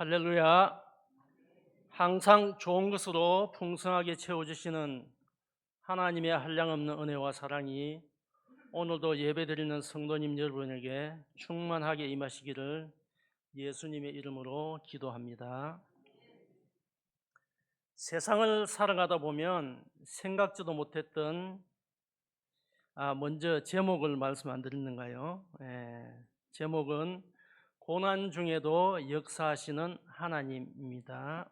할렐루야. 항상 좋은 것으로 풍성하게 채워주시는 하나님의 한량없는 은혜와 사랑이 오늘도 예배드리는 성도님 여러분에게 충만하게 임하시기를 예수님의 이름으로 기도합니다. 세상을 살아가다 보면 생각지도 못했던 먼저 제목을 말씀 안 드리는가요? 제목은 고난 중에도 역사하시는 하나님입니다.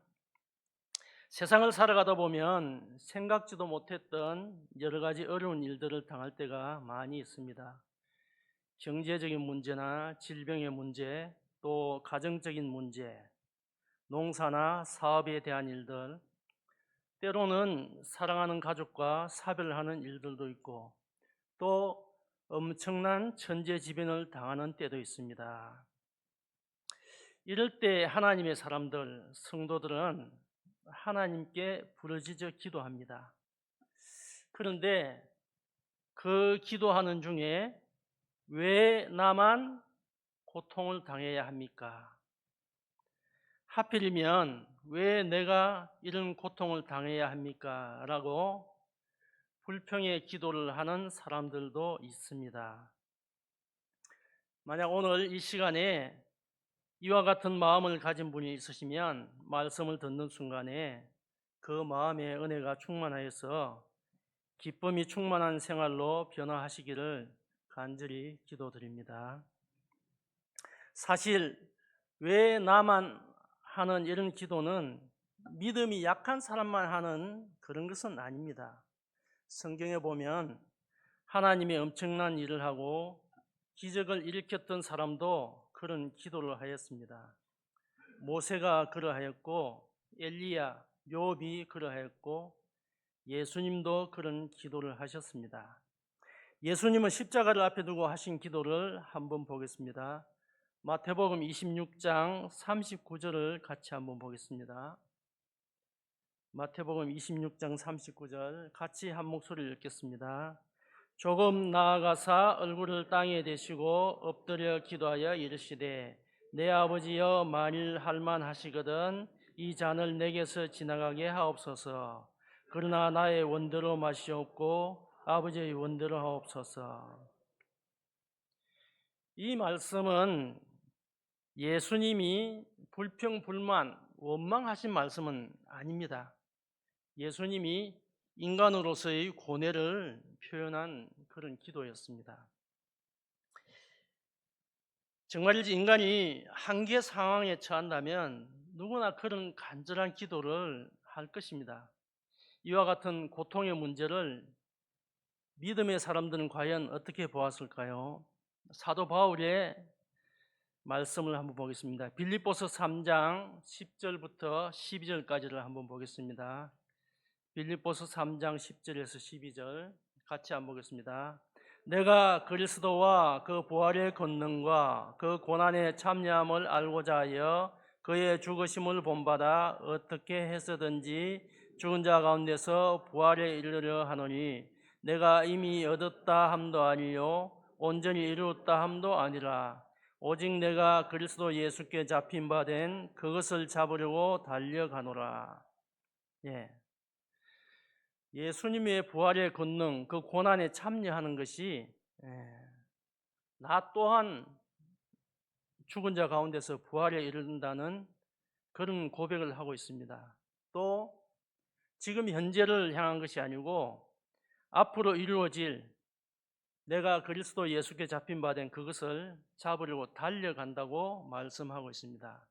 세상을 살아가다 보면 생각지도 못했던 여러 가지 어려운 일들을 당할 때가 많이 있습니다. 경제적인 문제나 질병의 문제, 또 가정적인 문제, 농사나 사업에 대한 일들, 때로는 사랑하는 가족과 사별하는 일들도 있고 또 엄청난 천재지변을 당하는 때도 있습니다. 이럴 때 하나님의 사람들, 성도들은 하나님께 부르짖어 기도합니다. 그런데 그 기도하는 중에 왜 나만 고통을 당해야 합니까? 하필이면 왜 내가 이런 고통을 당해야 합니까? 라고 불평의 기도를 하는 사람들도 있습니다. 만약 오늘 이 시간에 이와 같은 마음을 가진 분이 있으시면 말씀을 듣는 순간에 그 마음의 은혜가 충만하여서 기쁨이 충만한 생활로 변화하시기를 간절히 기도드립니다. 사실 왜 나만 하는 이런 기도는 믿음이 약한 사람만 하는 그런 것은 아닙니다. 성경에 보면 하나님이 엄청난 일을 하고 기적을 일으켰던 사람도 그런 기도를 하였습니다. 모세가 그러하였고 엘리야, 욥이 그러하였고 예수님도 그런 기도를 하셨습니다. 예수님은 십자가를 앞에 두고 하신 기도를 한번 보겠습니다. 마태복음 26장 39절을 같이 한번 보겠습니다. 마태복음 26장 39절 같이 한 목소리를 읽겠습니다. 조금 나아가사 얼굴을 땅에 대시고 엎드려 기도하여 이르시되 내 아버지여 만일 할만하시거든 이 잔을 내게서 지나가게 하옵소서. 그러나 나의 원대로 마시옵고 아버지의 원대로 하옵소서. 이 말씀은 예수님이 불평, 불만, 원망하신 말씀은 아닙니다. 예수님이 인간으로서의 고뇌를 표현한 그런 기도였습니다. 정말이지 인간이 한계 상황에 처한다면 누구나 그런 간절한 기도를 할 것입니다. 이와 같은 고통의 문제를 믿음의 사람들은 과연 어떻게 보았을까요? 사도 바울의 말씀을 한번 보겠습니다. 빌립보서 3장 10절부터 12절까지를 한번 보겠습니다. 빌립보서 3장 10절에서 12절 같이 한번 보겠습니다. 내가 그리스도와 그 부활의 권능과 그 고난의 참여함을 알고자 하여 그의 죽으심을 본받아 어떻게 해서든지 죽은 자 가운데서 부활에 이르려 하노니 내가 이미 얻었다 함도 아니요 온전히 이루었다 함도 아니라 오직 내가 그리스도 예수께 잡힌 바 된 그것을 잡으려고 달려가노라. 예수님의 부활의 권능, 그 고난에 참여하는 것이 나 또한 죽은 자 가운데서 부활에 이른다는 그런 고백을 하고 있습니다. 또 지금 현재를 향한 것이 아니고 앞으로 이루어질 내가 그리스도 예수께 잡힌 바 된 그것을 잡으려고 달려간다고 말씀하고 있습니다.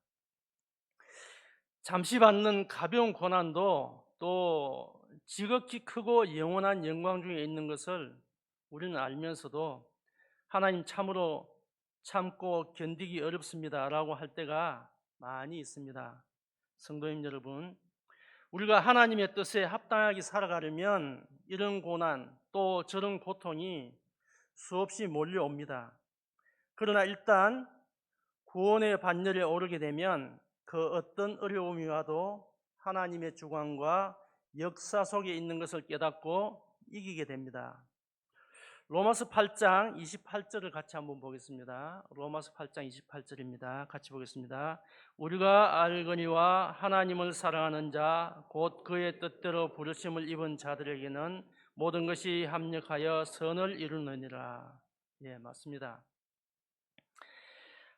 잠시 받는 가벼운 고난도 또 지극히 크고 영원한 영광 중에 있는 것을 우리는 알면서도 하나님 참으로 참고 견디기 어렵습니다 라고 할 때가 많이 있습니다. 성도님 여러분, 우리가 하나님의 뜻에 합당하게 살아가려면 이런 고난 또 저런 고통이 수없이 몰려옵니다. 그러나 일단 구원의 반열에 오르게 되면 그 어떤 어려움이 와도 하나님의 주관과 역사 속에 있는 것을 깨닫고 이기게 됩니다. 로마서 8장 28절을 같이 한번 보겠습니다. 로마서 8장 28절입니다. 같이 보겠습니다. 우리가 알거니와 하나님을 사랑하는 자 곧 그의 뜻대로 부르심을 입은 자들에게는 모든 것이 합력하여 선을 이루느니라. 예, 맞습니다.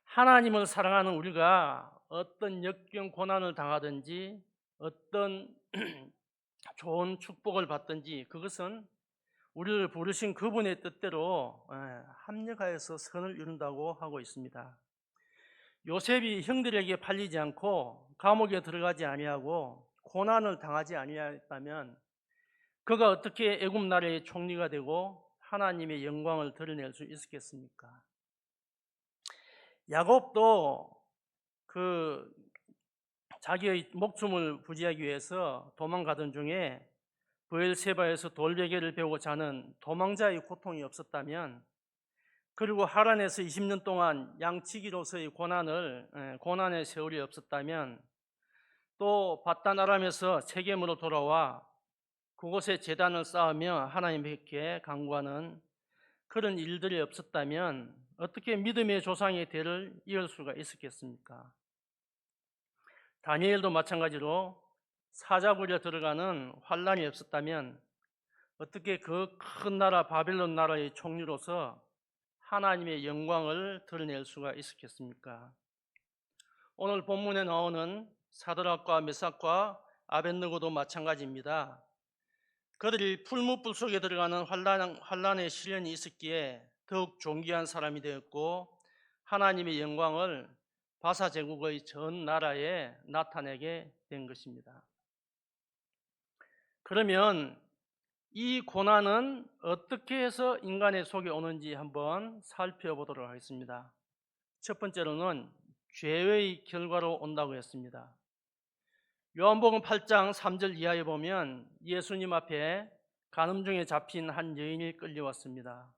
하나님을 사랑하는 우리가 어떤 역경 고난을 당하든지 어떤 좋은 축복을 받든지 그것은 우리를 부르신 그분의 뜻대로 합력하여서 선을 이룬다고 하고 있습니다. 요셉이 형들에게 팔리지 않고 감옥에 들어가지 아니하고 고난을 당하지 아니했다면 그가 어떻게 애굽 나라의 총리가 되고 하나님의 영광을 드러낼 수 있었겠습니까? 야곱도 그 자기의 목숨을 부지하기 위해서 도망가던 중에 브엘세바에서 돌베개를 베고 자는 도망자의 고통이 없었다면, 그리고 하란에서 20년 동안 양치기로서의 고난의 세월이 없었다면, 또 바단 아람에서 세겜으로 돌아와 그곳에 제단을 쌓으며 하나님께 간구하는 그런 일들이 없었다면 어떻게 믿음의 조상의 대를 이을 수가 있었겠습니까? 다니엘도 마찬가지로 사자굴에 들어가는 환란이 없었다면 어떻게 그 큰 나라 바벨론 나라의 총리로서 하나님의 영광을 드러낼 수가 있었겠습니까? 오늘 본문에 나오는 사드락과 메삭과 아벳느고도 마찬가지입니다. 그들이 풀무불 속에 들어가는 환란의 시련이 있었기에 더욱 존귀한 사람이 되었고 하나님의 영광을 바사 제국의 전 나라에 나타내게 된 것입니다. 그러면 이 고난은 어떻게 해서 인간의 속에 오는지 한번 살펴보도록 하겠습니다. 첫 번째로는 죄의 결과로 온다고 했습니다. 요한복음 8장 3절 이하에 보면 예수님 앞에 간음 중에 잡힌 한 여인이 끌려왔습니다.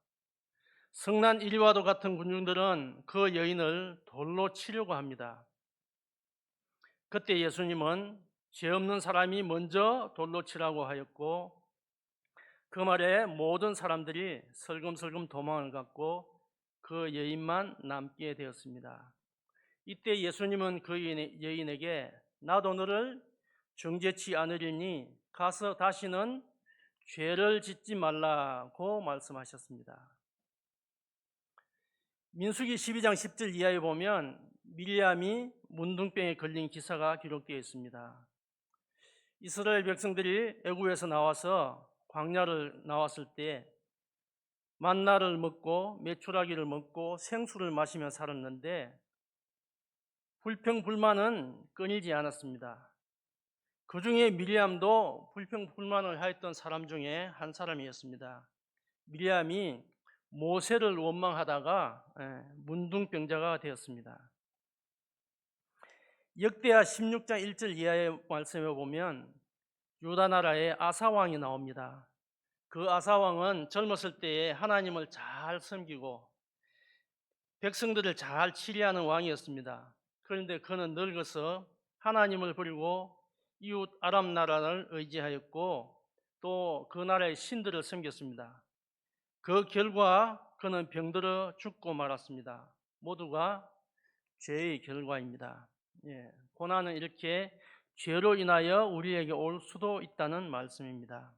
성난 이리와도 같은 군중들은 그 여인을 돌로 치려고 합니다. 그때 예수님은 죄 없는 사람이 먼저 돌로 치라고 하였고 그 말에 모든 사람들이 슬금슬금 도망을 갔고 그 여인만 남게 되었습니다. 이때 예수님은 그 여인에게 나도 너를 정죄치 않으리니 가서 다시는 죄를 짓지 말라고 말씀하셨습니다. 민수기 12장 10절 이하에 보면 밀리암이 문둥병에 걸린 기사가 기록되어 있습니다. 이스라엘 백성들이 애굽에서 나와서 광야를 나왔을 때 만나를 먹고 메추라기를 먹고 생수를 마시며 살았는데 불평불만은 끊이지 않았습니다. 그 중에 미리암도 불평불만을 하였던 사람 중에 한 사람이었습니다. 미리암이 모세를 원망하다가 문둥병자가 되었습니다. 역대하 16장 1절 이하의 말씀에 보면 유다 나라의 아사왕이 나옵니다. 그 아사왕은 젊었을 때에 하나님을 잘 섬기고 백성들을 잘 치리하는 왕이었습니다. 그런데 그는 늙어서 하나님을 버리고 이웃 아람 나라를 의지하였고 또 그 나라의 신들을 섬겼습니다. 그 결과 그는 병들어 죽고 말았습니다. 모두가 죄의 결과입니다. 고난은 이렇게 죄로 인하여 우리에게 올 수도 있다는 말씀입니다.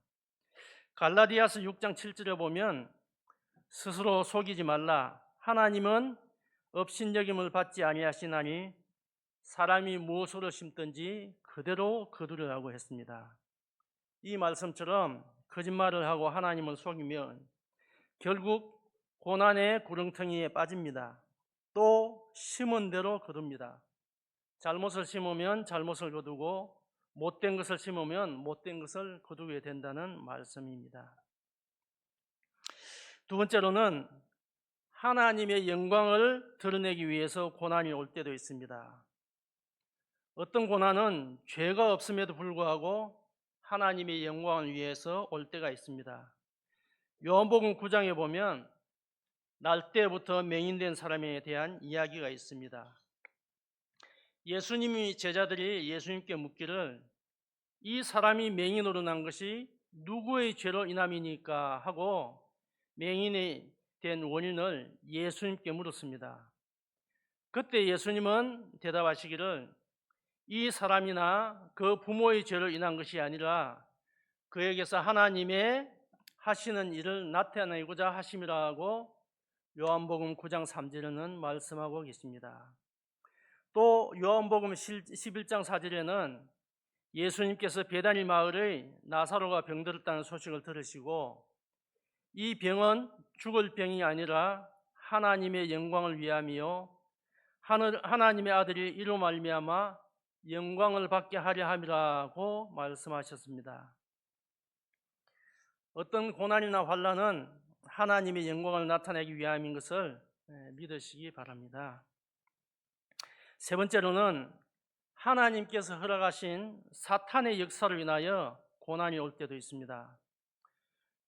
갈라디아서 6장 7절에 보면 스스로 속이지 말라. 하나님은 업신여김을 받지 아니하시나니 사람이 무엇으로 심든지 그대로 거두리라고 했습니다. 이 말씀처럼 거짓말을 하고 하나님을 속이면 결국 고난의 구렁텅이에 빠집니다. 또 심은 대로 거둡니다. 잘못을 심으면 잘못을 거두고 못된 것을 심으면 못된 것을 거두게 된다는 말씀입니다. 두 번째로는 하나님의 영광을 드러내기 위해서 고난이 올 때도 있습니다. 어떤 고난은 죄가 없음에도 불구하고 하나님의 영광을 위해서 올 때가 있습니다. 요한복음 9장에 보면 날 때부터 맹인된 사람에 대한 이야기가 있습니다. 예수님이 제자들이 예수님께 묻기를 이 사람이 맹인으로 난 것이 누구의 죄로 인함이니까 하고 맹인이 된 원인을 예수님께 물었습니다. 그때 예수님은 대답하시기를 이 사람이나 그 부모의 죄로 인한 것이 아니라 그에게서 하나님의 하시는 일을 나타내고자 하심이라고 요한복음 9장 3절에는 말씀하고 계십니다. 또 요한복음 11장 4절에는 예수님께서 베다니 마을의 나사로가 병들었다는 소식을 들으시고 이 병은 죽을 병이 아니라 하나님의 영광을 위함이요 하나님의 아들이 이로 말미암아 영광을 받게 하려 함이라고 말씀하셨습니다. 어떤 고난이나 환난은 하나님의 영광을 나타내기 위함인 것을 믿으시기 바랍니다. 세 번째로는 하나님께서 허락하신 사탄의 역사로 인하여 고난이 올 때도 있습니다.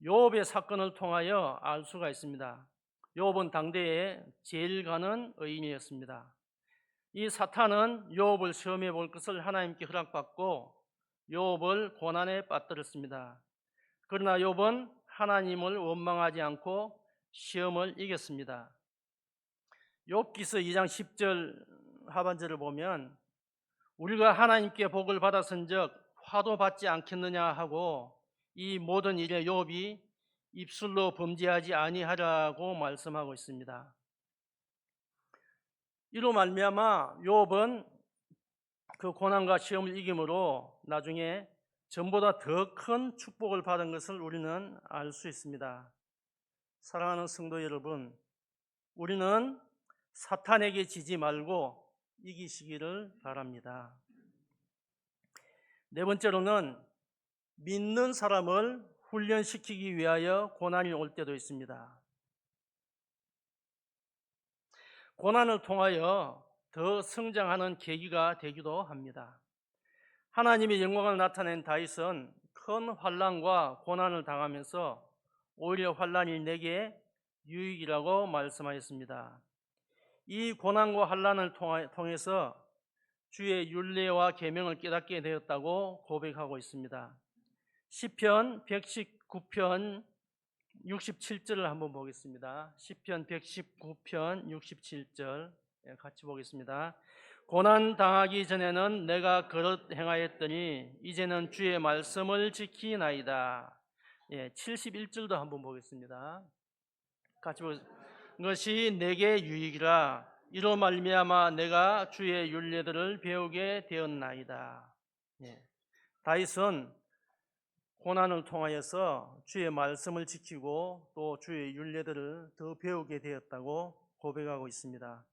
욥의 사건을 통하여 알 수가 있습니다. 욥은 당대에 제일 가는 의인이었습니다. 이 사탄은 욥을 시험해 볼 것을 하나님께 허락받고 욥을 고난에 빠뜨렸습니다. 그러나 욥은 하나님을 원망하지 않고 시험을 이겼습니다. 욥기서 2장 10절 하반절을 보면 우리가 하나님께 복을 받았은즉 화도 받지 않겠느냐 하고 이 모든 일에 욥이 입술로 범죄하지 아니하라고 말씀하고 있습니다. 이로 말미암아 욥은 그 고난과 시험을 이김으로 나중에 전보다 더 큰 축복을 받은 것을 우리는 알 수 있습니다. 사랑하는 성도 여러분, 우리는 사탄에게 지지 말고 이기시기를 바랍니다. 네 번째로는 믿는 사람을 훈련시키기 위하여 고난이 올 때도 있습니다. 고난을 통하여 더 성장하는 계기가 되기도 합니다. 하나님의 영광을 나타낸 다윗은 큰 환난과 고난을 당하면서 오히려 환난이 내게 유익이라고 말씀하였습니다. 이 고난과 환난을 통해서 주의 율례와 계명을 깨닫게 되었다고 고백하고 있습니다. 시편 119편 67절을 한번 보겠습니다. 시편 119편 67절 같이 보겠습니다. 고난 당하기 전에는 내가 그릇 행하였더니 이제는 주의 말씀을 지키나이다. 71절도 한번 보겠습니다. 같이 보겠습니다. 것이 내게 유익이라 이로 말미암아 내가 주의 율례들을 배우게 되었나이다. 다윗은 고난을 통하여서 주의 말씀을 지키고 또 주의 율례들을 더 배우게 되었다고 고백하고 있습니다.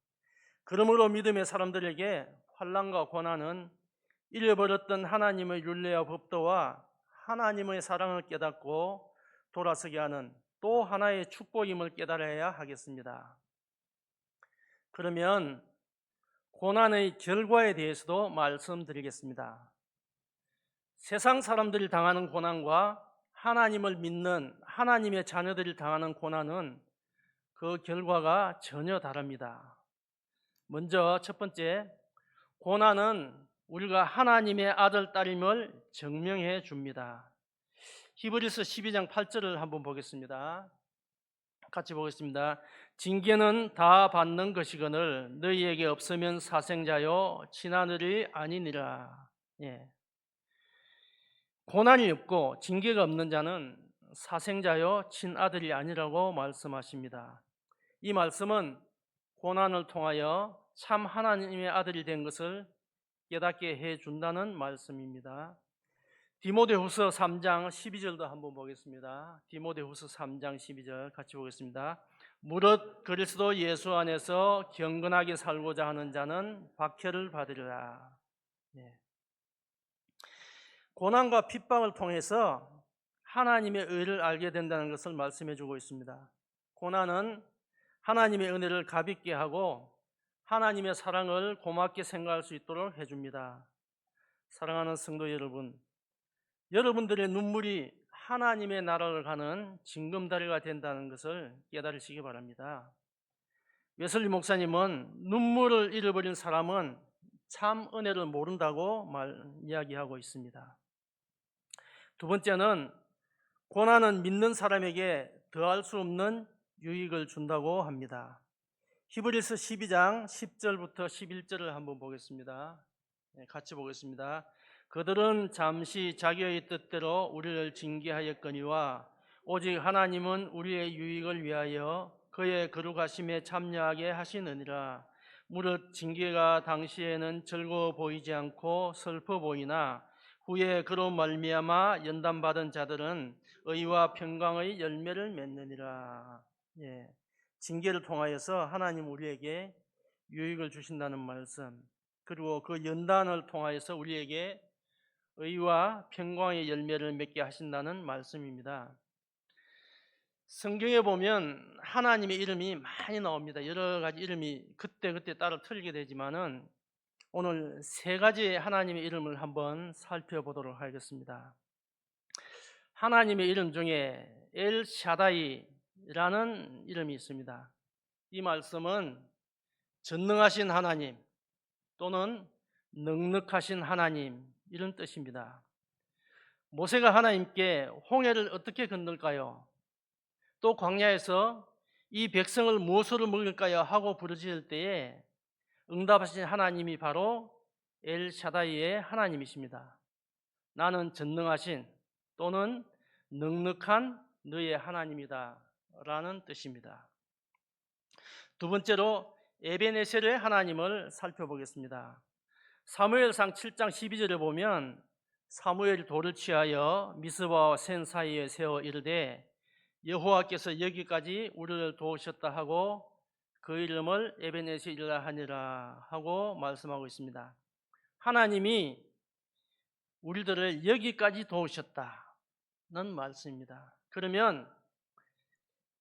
그러므로 믿음의 사람들에게 환난과 고난은 잃어버렸던 하나님의 율례와 법도와 하나님의 사랑을 깨닫고 돌아서게 하는 또 하나의 축복임을 깨달아야 하겠습니다. 그러면 고난의 결과에 대해서도 말씀드리겠습니다. 세상 사람들이 당하는 고난과 하나님을 믿는 하나님의 자녀들이 당하는 고난은 그 결과가 전혀 다릅니다. 먼저 첫 번째, 고난은 우리가 하나님의 아들, 딸임을 증명해 줍니다. 히브리서 12장 8절을 한번 보겠습니다. 같이 보겠습니다. 징계는 다 받는 것이거늘 너희에게 없으면 사생자요 친아들이 아니니라. 고난이 없고 징계가 없는 자는 사생자요 친아들이 아니라고 말씀하십니다. 이 말씀은 고난을 통하여 참 하나님의 아들이 된 것을 깨닫게 해준다는 말씀입니다. 디모데후서 3장 12절도 한번 보겠습니다. 디모데후서 3장 12절 같이 보겠습니다. 무릇 그리스도 예수 안에서 경건하게 살고자 하는 자는 박해를 받으리라. 고난과 핍박을 통해서 하나님의 의를 알게 된다는 것을 말씀해 주고 있습니다. 고난은 하나님의 은혜를 가볍게 하고 하나님의 사랑을 고맙게 생각할 수 있도록 해줍니다. 사랑하는 성도 여러분, 여러분들의 눈물이 하나님의 나라를 가는 징검다리가 된다는 것을 깨달으시기 바랍니다. 웨슬리 목사님은 눈물을 잃어버린 사람은 참 은혜를 모른다고 이야기하고 있습니다. 두 번째는 고난은 믿는 사람에게 더할 수 없는 유익을 준다고 합니다. 히브리서 12장 10절부터 11절을 한번 보겠습니다. 같이 보겠습니다. 그들은 잠시 자기의 뜻대로 우리를 징계하였거니와 오직 하나님은 우리의 유익을 위하여 그의 거룩하심에 참여하게 하시느니라. 무릇 징계가 당시에는 즐거워 보이지 않고 슬퍼 보이나 후에 그로 말미암아 연단받은 자들은 의와 평강의 열매를 맺느니라. 징계를 통하여서 하나님 우리에게 유익을 주신다는 말씀, 그리고 그 연단을 통하여서 우리에게 의와 평강의 열매를 맺게 하신다는 말씀입니다. 성경에 보면 하나님의 이름이 많이 나옵니다. 여러 가지 이름이 그때그때 따라 틀리게 되지만은 오늘 세 가지의 하나님의 이름을 한번 살펴보도록 하겠습니다. 하나님의 이름 중에 엘 샤다이라는 이름이 있습니다. 이 말씀은 전능하신 하나님 또는 넉넉하신 하나님, 이런 뜻입니다. 모세가 하나님께 홍해를 어떻게 건널까요? 또 광야에서 이 백성을 무엇으로 먹일까요? 하고 부르짖을 때에 응답하신 하나님이 바로 엘 샤다이의 하나님이십니다. 나는 전능하신 또는 넉넉한 너의 하나님이다 라는 뜻입니다. 두 번째로 에베네셀의 하나님을 살펴보겠습니다. 사무엘상 7장 12절에 보면 사무엘이 돌을 취하여 미스바와 센 사이에 세워 이르되 여호와께서 여기까지 우리를 도우셨다 하고 그 이름을 에베네셀이라 하니라 하고 말씀하고 있습니다. 하나님이 우리들을 여기까지 도우셨다는 말씀입니다. 그러면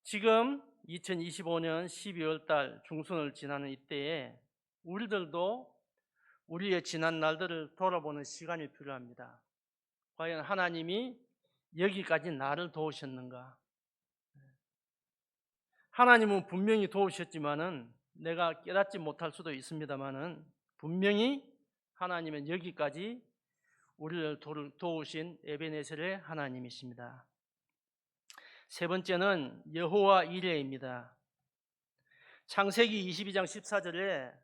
지금 2025년 12월 달 중순을 지나는 이때에 우리들도 우리의 지난 날들을 돌아보는 시간이 필요합니다. 과연 하나님이 여기까지 나를 도우셨는가? 하나님은 분명히 도우셨지만은 내가 깨닫지 못할 수도 있습니다만은 분명히 하나님은 여기까지 우리를 도우신 에베네셀의 하나님이십니다. 세 번째는 여호와 이레입니다. 창세기 22장 14절에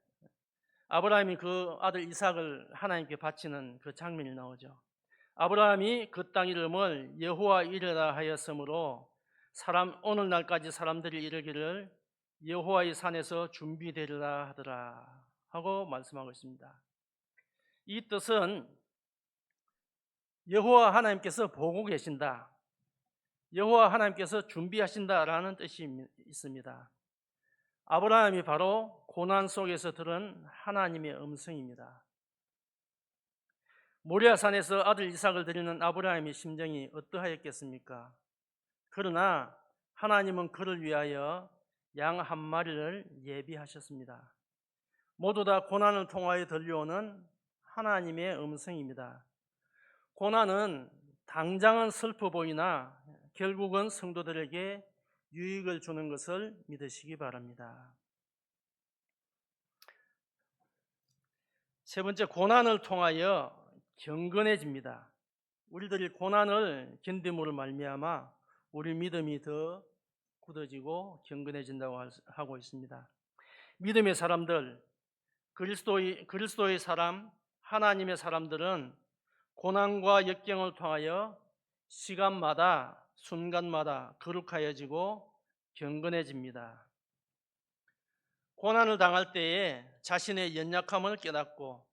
아브라함이 그 아들 이삭을 하나님께 바치는 그 장면이 나오죠. 아브라함이 그 땅 이름을 여호와 이레라 하였으므로 오늘날까지 사람들이 이르기를 여호와의 산에서 준비되리라 하더라 하고 말씀하고 있습니다. 이 뜻은 여호와 하나님께서 보고 계신다, 여호와 하나님께서 준비하신다라는 뜻이 있습니다. 아브라함이 바로 고난 속에서 들은 하나님의 음성입니다. 모리아산에서 아들 이삭을 드리는 아브라함의 심정이 어떠하였겠습니까? 그러나 하나님은 그를 위하여 양 한 마리를 예비하셨습니다. 모두 다 고난을 통하여 들려오는 하나님의 음성입니다. 고난은 당장은 슬퍼 보이나 결국은 성도들에게 유익을 주는 것을 믿으시기 바랍니다. 세 번째, 고난을 통하여 경건해집니다. 우리들이 고난을 견딤으로 말미암아 우리 믿음이 더 굳어지고 경건해진다고 하고 있습니다. 믿음의 사람들, 그리스도의 사람, 하나님의 사람들은 고난과 역경을 통하여 시간마다 순간마다 거룩하여지고 경건해집니다. 고난을 당할 때에 자신의 연약함을 깨닫고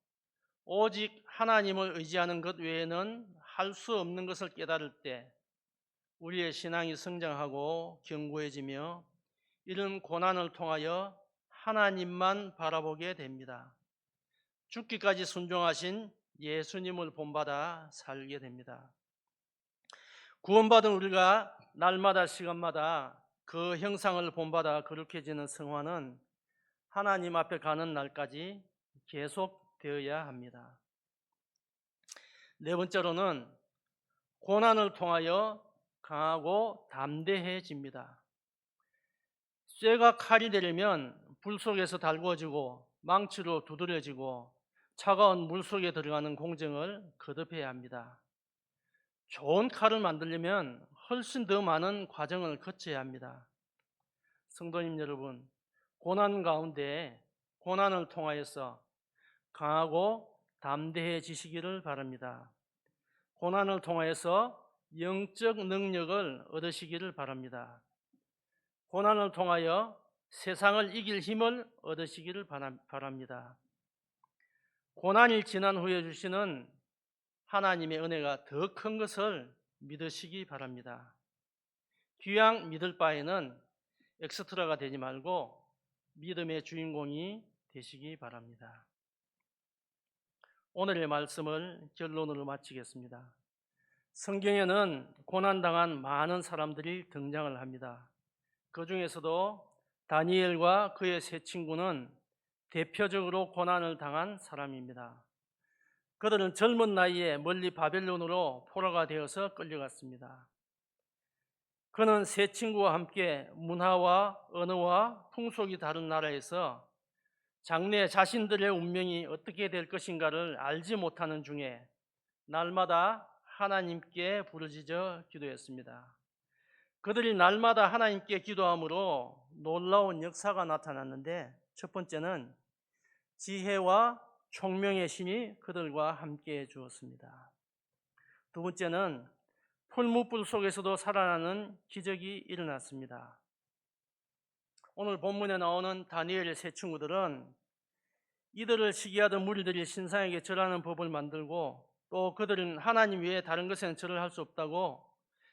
오직 하나님을 의지하는 것 외에는 할 수 없는 것을 깨달을 때 우리의 신앙이 성장하고 견고해지며 이런 고난을 통하여 하나님만 바라보게 됩니다. 죽기까지 순종하신 예수님을 본받아 살게 됩니다. 구원받은 우리가 날마다 시간마다 그 형상을 본받아 거룩해지는 성화는 하나님 앞에 가는 날까지 계속되어야 합니다. 네 번째로는 고난을 통하여 강하고 담대해집니다. 쇠가 칼이 되려면 불 속에서 달구어지고 망치로 두드려지고 차가운 물 속에 들어가는 공정을 거듭해야 합니다. 좋은 칼을 만들려면 훨씬 더 많은 과정을 거쳐야 합니다. 성도님 여러분, 고난 가운데 고난을 통하여서 강하고 담대해지시기를 바랍니다. 고난을 통하여서 영적 능력을 얻으시기를 바랍니다. 고난을 통하여 세상을 이길 힘을 얻으시기를 바랍니다. 고난이 지난 후에 주시는 하나님의 은혜가 더 큰 것을 믿으시기 바랍니다. 귀양 믿을 바에는 엑스트라가 되지 말고 믿음의 주인공이 되시기 바랍니다. 오늘의 말씀을 결론으로 마치겠습니다. 성경에는 고난당한 많은 사람들이 등장을 합니다. 그 중에서도 다니엘과 그의 세 친구는 대표적으로 고난을 당한 사람입니다. 그들은 젊은 나이에 멀리 바벨론으로 포로가 되어서 끌려갔습니다. 그는 세 친구와 함께 문화와 언어와 풍속이 다른 나라에서 장래 자신들의 운명이 어떻게 될 것인가를 알지 못하는 중에 날마다 하나님께 부르짖어 기도했습니다. 그들이 날마다 하나님께 기도함으로 놀라운 역사가 나타났는데, 첫 번째는 지혜와 총명의 신이 그들과 함께 주었습니다. 두 번째는 풀무불 속에서도 살아나는 기적이 일어났습니다. 오늘 본문에 나오는 다니엘의 세 친구들은 이들을 시기하던 무리들이 신상에게 절하는 법을 만들고, 또 그들은 하나님 외에 다른 것에는 절을 할 수 없다고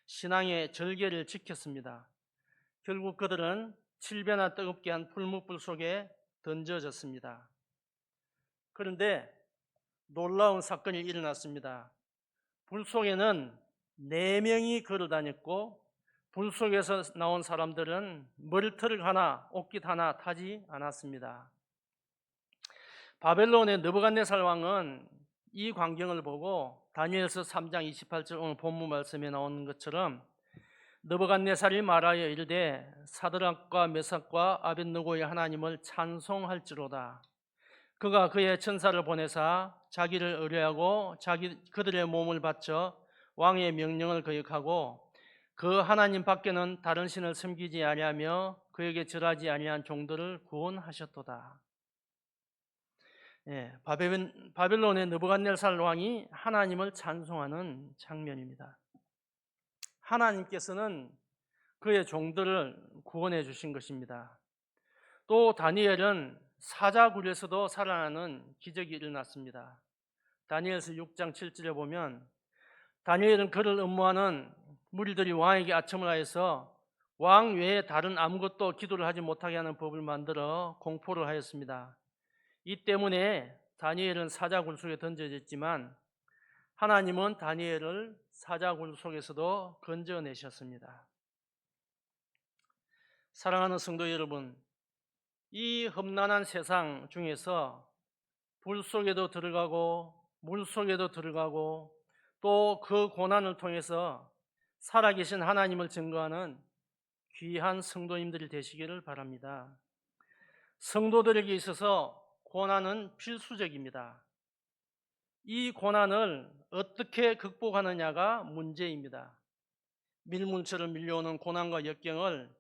신앙의 절개를 지켰습니다. 결국 그들은 7배나 뜨겁게 한 풀무불 속에 던져졌습니다. 그런데 놀라운 사건이 일어났습니다. 불 속에는 4명이 걸어 다녔고, 불 속에서 나온 사람들은 머리털 하나, 옷깃 하나 타지 않았습니다. 바벨론의 느부갓네살 왕은 이 광경을 보고 다니엘서 3장 28절 오늘 본문 말씀에 나오는 것처럼 느부갓네살이 말하여 이르되 사드락과 메삭과 아벳느고의 하나님을 찬송할지로다. 그가 그의 천사를 보내사 자기를 의뢰하고 그들의 몸을 바쳐 왕의 명령을 거역하고 그 하나님 밖에는 다른 신을 섬기지 아니하며 그에게 절하지 아니한 종들을 구원하셨도다. 바벨론의 느부갓네살 왕이 하나님을 찬송하는 장면입니다. 하나님께서는 그의 종들을 구원해 주신 것입니다. 또 다니엘은 사자굴에서도 살아나는 기적이 일어났습니다. 다니엘서 6장 7절에 보면 다니엘은 그를 음모하는 무리들이 왕에게 아첨을 하여서 왕 외에 다른 아무것도 기도를 하지 못하게 하는 법을 만들어 공포를 하였습니다. 이 때문에 다니엘은 사자굴 속에 던져졌지만 하나님은 다니엘을 사자굴 속에서도 건져내셨습니다. 사랑하는 성도 여러분, 이 험난한 세상 중에서 불 속에도 들어가고 물 속에도 들어가고 또 그 고난을 통해서 살아계신 하나님을 증거하는 귀한 성도님들이 되시기를 바랍니다. 성도들에게 있어서 고난은 필수적입니다. 이 고난을 어떻게 극복하느냐가 문제입니다. 밀물처럼 밀려오는 고난과 역경을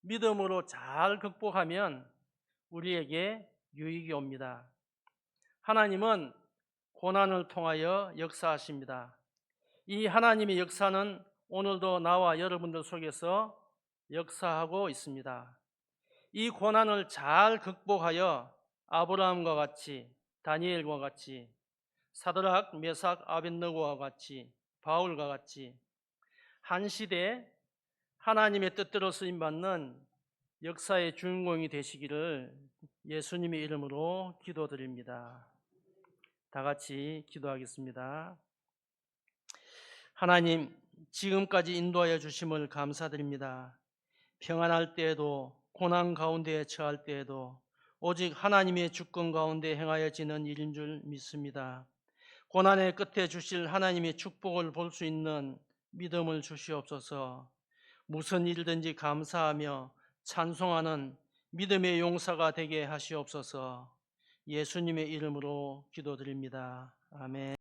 믿음으로 잘 극복하면 우리에게 유익이 옵니다. 하나님은 고난을 통하여 역사하십니다. 이 하나님의 역사는 오늘도 나와 여러분들 속에서 역사하고 있습니다. 이 고난을 잘 극복하여 아브라함과 같이, 다니엘과 같이, 사드락, 메삭, 아벳느고와 같이, 바울과 같이 한 시대 하나님의 뜻대로 쓰임받는 역사의 주인공이 되시기를 예수님의 이름으로 기도드립니다. 다 같이 기도하겠습니다. 하나님, 지금까지 인도하여 주심을 감사드립니다. 평안할 때에도 고난 가운데 처할 때에도 오직 하나님의 주권 가운데 행하여지는 일인 줄 믿습니다. 고난의 끝에 주실 하나님의 축복을 볼 수 있는 믿음을 주시옵소서. 무슨 일든지 감사하며 찬송하는 믿음의 용사가 되게 하시옵소서. 예수님의 이름으로 기도드립니다. 아멘.